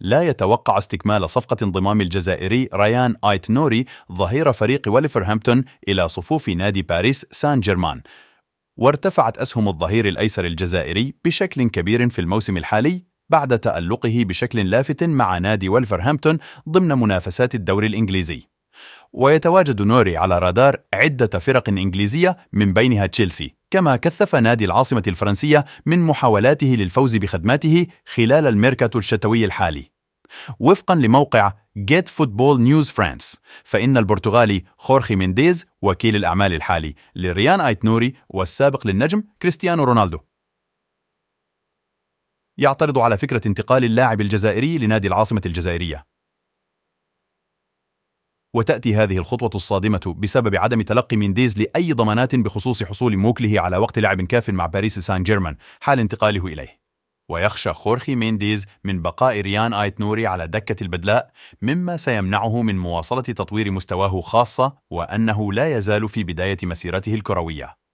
لا يتوقع استكمال صفقة انضمام الجزائري ريان آيت نوري ظهير فريق ولفرهامبتون إلى صفوف نادي باريس سان جيرمان. وارتفعت أسهم الظهير الأيسر الجزائري بشكل كبير في الموسم الحالي بعد تألقه بشكل لافت مع نادي ولفرهامبتون ضمن منافسات الدوري الإنجليزي. ويتواجد نوري على رادار عدة فرق إنجليزية من بينها تشيلسي، كما كثف نادي العاصمة الفرنسية من محاولاته للفوز بخدماته خلال الميركاتو الشتوي الحالي. وفقا لموقع Get Football News France، فإن البرتغالي خورخي مينديز وكيل الأعمال الحالي لريان آيت نوري والسابق للنجم كريستيانو رونالدو يعترض على فكرة انتقال اللاعب الجزائري لنادي العاصمة الجزائرية. وتأتي هذه الخطوة الصادمة بسبب عدم تلقي مينديز لأي ضمانات بخصوص حصول موكله على وقت لعب كاف مع باريس سان جيرمان حال انتقاله إليه. ويخشى خورخي مينديز من بقاء ريان آيت نوري على دكة البدلاء، مما سيمنعه من مواصلة تطوير مستواه، خاصة وأنه لا يزال في بداية مسيرته الكروية.